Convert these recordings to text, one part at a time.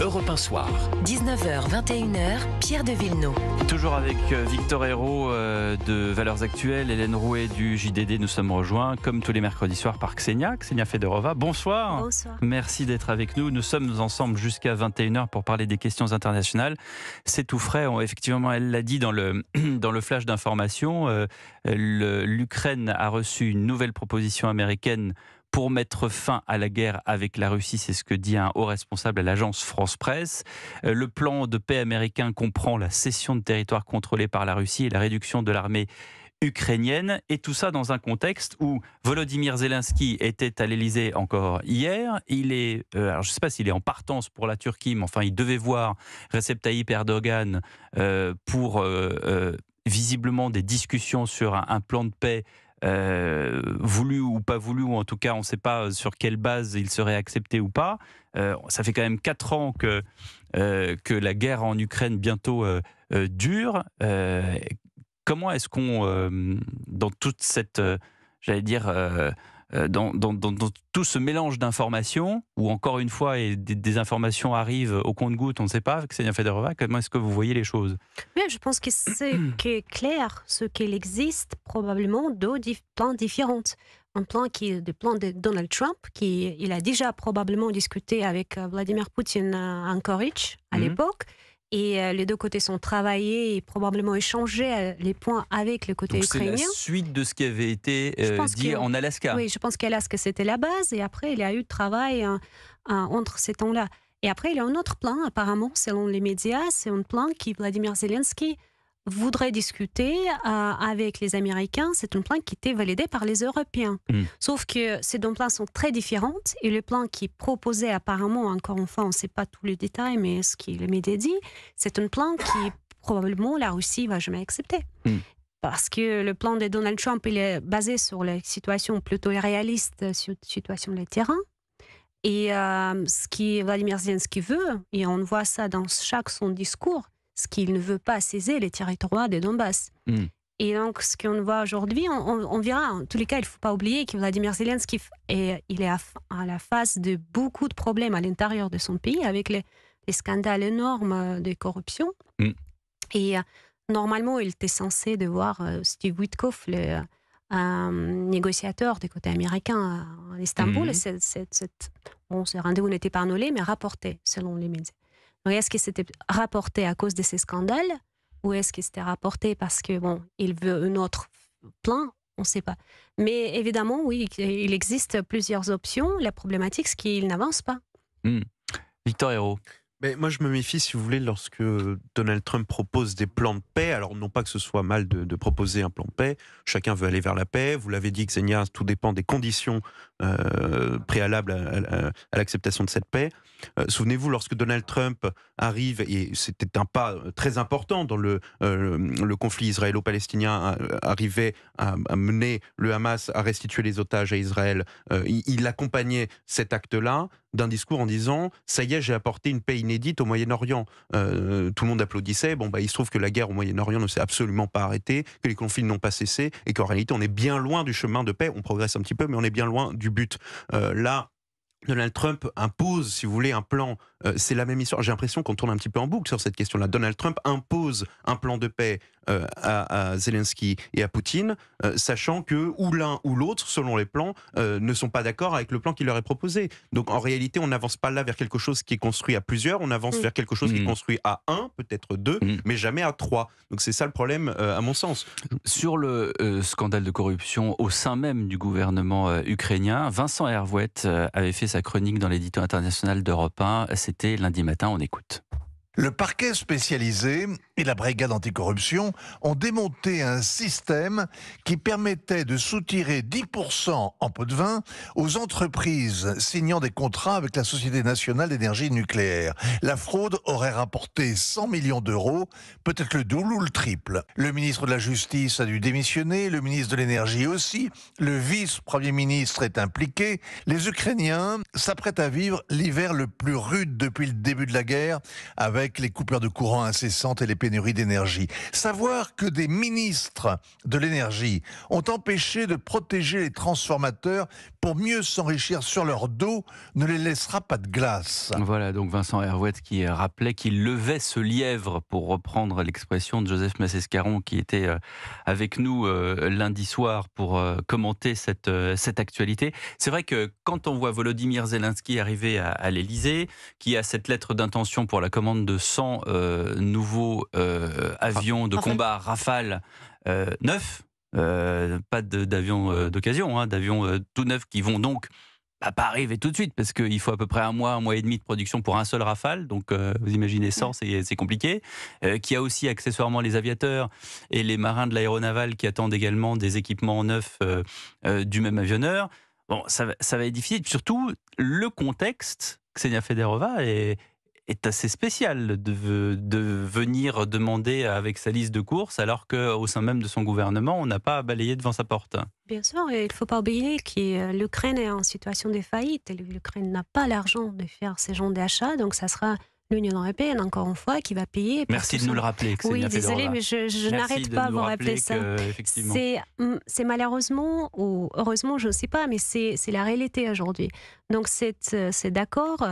Europe 1 Soir. 19h, 21h, Pierre de Villeneuve. Toujours avec Victor Hérault de Valeurs Actuelles, Hélène Rouet du JDD. Nous sommes rejoints, comme tous les mercredis soirs, par Ksenia Fedorova. Bonsoir. Bonsoir. Merci d'être avec nous. Nous sommes ensemble jusqu'à 21h pour parler des questions internationales. C'est tout frais. Effectivement, elle l'a dit dans le flash d'information. L'Ukraine a reçu une nouvelle proposition américaine pour mettre fin à la guerre avec la Russie, c'est ce que dit un haut responsable à l'agence France-Presse. Le plan de paix américain comprend la cession de territoires contrôlés par la Russie et la réduction de l'armée ukrainienne. Et tout ça dans un contexte où Volodymyr Zelensky était à l'Elysée encore hier. Il est, alors je ne sais pas s'il est en partance pour la Turquie, mais enfin il devait voir Recep Tayyip Erdogan pour visiblement des discussions sur un plan de paix voulu ou pas voulu, ou en tout cas on ne sait pas sur quelle base il serait accepté ou pas. Ça fait quand même 4 ans que la guerre en Ukraine bientôt dure. Comment est-ce qu'on, dans toute cette, dans tout ce mélange d'informations, où encore une fois des informations arrivent au compte-gouttes, on ne sait pas, Ksenia Fedorova, comment est-ce que vous voyez les choses ? Mais je pense que c'est clair ce qu'il existe probablement deux plans différents. Un plan qui est le plan de Donald Trump, il a déjà probablement discuté avec Vladimir Poutine encore à l'époque. Et les deux côtés sont travaillés et probablement échangé les points avec le côté ukrainien. C'est la suite de ce qui avait été dit en Alaska. Oui, je pense qu'Alaska c'était la base et après il y a eu de travail entre ces temps-là. Et après il y a un autre plan, apparemment, selon les médias, c'est un plan que Vladimir Zelensky voudrait discuter avec les Américains. C'est un plan qui était validé par les Européens. Sauf que ces deux plans sont très différents et le plan qui est proposé apparemment, encore une fois, on ne sait pas tous les détails, mais ce que les médias disent, c'est un plan qui probablement la Russie ne va jamais accepter. Parce que le plan de Donald Trump, il est basé sur la situation plutôt réaliste, sur la situation de terrain. Et ce que Vladimir Zelensky veut, et on voit ça dans chaque son discours, ce qu'il ne veut pas saisir les territoires de Donbass. Et donc, ce qu'on voit aujourd'hui, on verra. En tous les cas, il ne faut pas oublier que Vladimir Zelensky il est à la face de beaucoup de problèmes à l'intérieur de son pays, avec les scandales énormes de corruption. Et normalement, il était censé devoir Steve Witkoff, le négociateur du côté américain à Istanbul. Ce rendez-vous n'était pas annulé, mais rapporté, selon les médias. Est-ce que c'était rapporté à cause de ces scandales ou est-ce que c'était rapporté parce que il veut un autre plan? On ne sait pas. Mais évidemment, oui, il existe plusieurs options. La problématique, c'est qu'il n'avance pas. Victor Hérault. Mais moi, je me méfie, si vous voulez, lorsque Donald Trump propose des plans de paix. Alors, non pas que ce soit mal de proposer un plan de paix. Chacun veut aller vers la paix. Vous l'avez dit, Ksenia, tout dépend des conditions préalables à l'acceptation de cette paix. Souvenez-vous, lorsque Donald Trump arrive, et c'était un pas très important dans le conflit israélo-palestinien, arrivait à mener le Hamas à restituer les otages à Israël, il accompagnait cet acte-là d'un discours en disant « ça y est, j'ai apporté une paix inédite au Moyen-Orient ». Tout le monde applaudissait. Il se trouve que la guerre au Moyen-Orient ne s'est absolument pas arrêtée, que les conflits n'ont pas cessé, et qu'en réalité, on est bien loin du chemin de paix. On progresse un petit peu, mais on est bien loin du but. Là, Donald Trump impose, si vous voulez, un plan. C'est la même histoire. J'ai l'impression qu'on tourne un petit peu en boucle sur cette question-là. Donald Trump impose un plan de paix à Zelensky et à Poutine, sachant que ou l'un ou l'autre, selon les plans, ne sont pas d'accord avec le plan qui leur est proposé. Donc en réalité, on n'avance pas là vers quelque chose qui est construit à plusieurs, on avance vers quelque chose qui est construit à 1, peut-être 2, mais jamais à 3. Donc c'est ça le problème, à mon sens. Sur le scandale de corruption au sein même du gouvernement ukrainien, Vincent Hervouet avait fait sa chronique dans l'édito international d'Europe 1. C'était lundi matin, on écoute. Le parquet spécialisé et la brigade anticorruption ont démonté un système qui permettait de soutirer 10% en pot de vin aux entreprises signant des contrats avec la Société nationale d'énergie nucléaire. La fraude aurait rapporté 100 millions d'euros, peut-être le double ou le triple. Le ministre de la Justice a dû démissionner, le ministre de l'Énergie aussi, le vice-premier ministre est impliqué. Les Ukrainiens s'apprêtent à vivre l'hiver le plus rude depuis le début de la guerre, avec les coupures de courant incessantes et les pénuries pénurie d'énergie. Savoir que des ministres de l'énergie ont empêché de protéger les transformateurs pour mieux s'enrichir sur leur dos ne les laissera pas de glace. Voilà, donc Vincent Hervouette qui rappelait qu'il levait ce lièvre, pour reprendre l'expression de Joseph Massescaron, qui était avec nous lundi soir pour commenter cette actualité. C'est vrai que quand on voit Volodymyr Zelensky arriver à l'Élysée, qui a cette lettre d'intention pour la commande de 100 nouveaux avions de combat Rafale neufs, pas d'avions d'occasion, d'avions tout neufs qui vont donc pas arriver tout de suite, parce qu'il faut à peu près un mois et demi de production pour un seul Rafale, donc vous imaginez 100, c'est compliqué. Qui a aussi accessoirement les aviateurs et les marins de l'aéronavale qui attendent également des équipements neufs du même avionneur. Bon, ça va être difficile. Surtout, le contexte, Ksenia Federova, est assez spécial de venir demander avec sa liste de courses, alors qu'au sein même de son gouvernement, on n'a pas à balayer devant sa porte. Bien sûr, et il ne faut pas oublier que l'Ukraine est en situation de faillite. L'Ukraine n'a pas l'argent de faire ces genres d'achats, donc ça sera l'Union européenne, encore une fois, qui va payer. Merci de nous le rappeler, Ksenia Oui, désolé, Federova. mais je n'arrête pas à vous rappeler ça. C'est malheureusement, ou heureusement, je ne sais pas, mais c'est la réalité aujourd'hui. Donc c'est d'accord,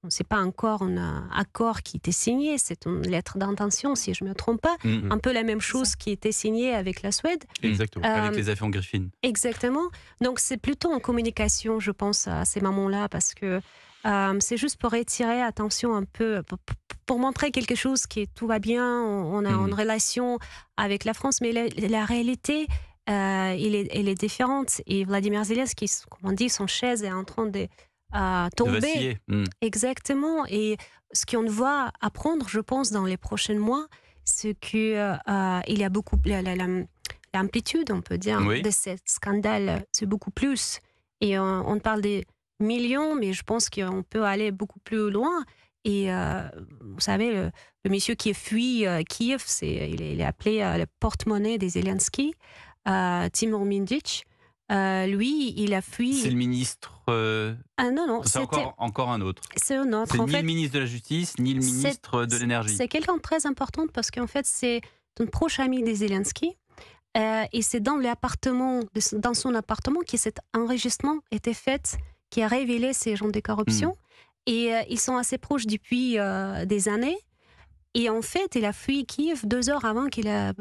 c'est pas encore un accord qui était signé, c'est une lettre d'intention, si je ne me trompe pas. Un peu la même chose qui était signée avec la Suède. Exactement. Avec les avions Griffin. Exactement. Donc c'est plutôt en communication, je pense, à ces moments-là, parce que c'est juste pour attirer attention un peu, pour montrer quelque chose qui tout va bien, on a une relation avec la France, mais la réalité, elle est différente. Et Vladimir Zelensky, comme on dit, son chaise est en train de tomber. Exactement. Et ce qu'on va apprendre, je pense, dans les prochains mois, c'est qu'il y a beaucoup... L'amplitude, on peut dire, de ce scandale, c'est beaucoup plus. Et on parle des millions, mais je pense qu'on peut aller beaucoup plus loin. Et vous savez, le monsieur qui a fui Kiev, il est appelé le porte-monnaie des Zelensky, Timur Mindic. Lui, il a fui... C'est le ministre... non, c'est encore un autre. C'est un autre. C'est ni le ministre de la Justice, ni le ministre de l'Énergie. C'est quelqu'un de très important parce qu'en fait, c'est un proche ami des Zelensky. Et c'est dans son appartement que cet enregistrement était fait, qui a révélé ces gens de corruption. Et ils sont assez proches depuis des années. Et en fait, il a fui Kiev 2 heures avant que la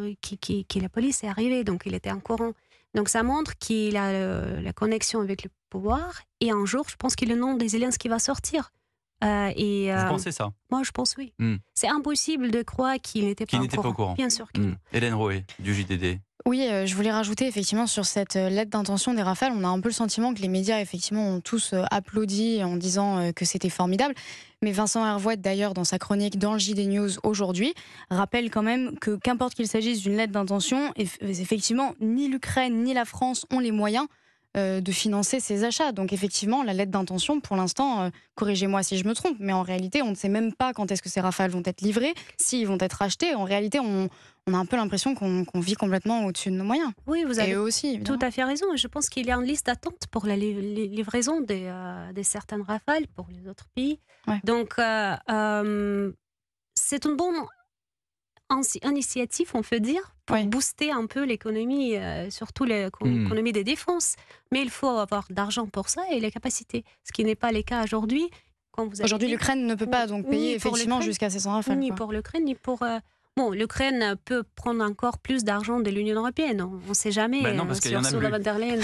police est arrivée. Donc, il était en courant. Donc, ça montre qu'il a la connexion avec le pouvoir. Et un jour, je pense que le nom des Zelensky va sortir. Vous pensez ça? Moi, je pense oui. C'est impossible de croire qu'il n'était pas au courant. Bien sûr que non. Hélène Roé, du JDD. Oui, je voulais rajouter effectivement sur cette lettre d'intention des Rafales, on a un peu le sentiment que les médias effectivement ont tous applaudi en disant que c'était formidable. Mais Vincent Hervouette d'ailleurs dans sa chronique dans le JD News aujourd'hui rappelle quand même que qu'importe qu'il s'agisse d'une lettre d'intention, effectivement ni l'Ukraine ni la France ont les moyens de financer ces achats. Donc effectivement, la lettre d'intention, pour l'instant, corrigez-moi si je me trompe, mais en réalité, on ne sait même pas quand est-ce que ces Rafales vont être livrés, s'ils vont être achetés. En réalité, on a un peu l'impression qu'on vit complètement au-dessus de nos moyens. Oui, vous avez eux aussi, évidemment. Tout à fait raison. Je pense qu'il y a une liste d'attente pour la livraison des certaines Rafales pour les autres pays. Ouais. Donc, c'est une bonne initiative, on peut dire, pour booster un peu l'économie, surtout l'économie des défenses. Mais il faut avoir d'argent pour ça et les capacités, ce qui n'est pas le cas aujourd'hui. Aujourd'hui, l'Ukraine ne peut pas donc payer effectivement jusqu'à ces 100 Rafales. Ni pour l'Ukraine, ni pour... Bon, l'Ukraine peut prendre encore plus d'argent de l'Union européenne. On ne sait jamais. Non, parce qu'il y en a sur plus. von der Leyen.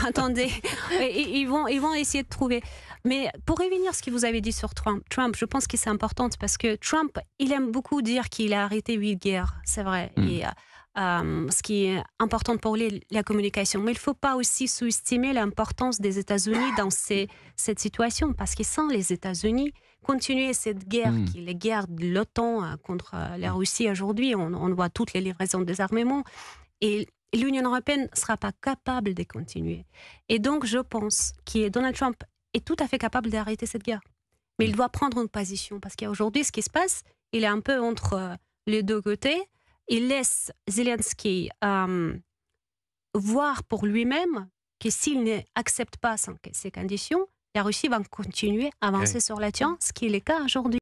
Attendez, ils vont essayer de trouver. Mais pour revenir à ce que vous avez dit sur Trump, je pense que c'est important parce que Trump, il aime beaucoup dire qu'il a arrêté 8 guerres, c'est vrai. Et ce qui est important pour lui, la communication. Mais il ne faut pas aussi sous-estimer l'importance des États-Unis dans cette situation, parce que sans les États-Unis, continuer cette guerre, qui est la guerre de l'OTAN contre la Russie aujourd'hui, on voit toutes les livraisons des armements, et l'Union européenne ne sera pas capable de continuer. Et donc, je pense que Donald Trump est tout à fait capable d'arrêter cette guerre. Mais il doit prendre une position, parce qu'aujourd'hui, ce qui se passe, il est un peu entre les deux côtés. Il laisse Zelensky voir pour lui-même que s'il n'accepte pas ces conditions, la Russie va continuer à avancer sur la Tian, ce qui est le cas aujourd'hui.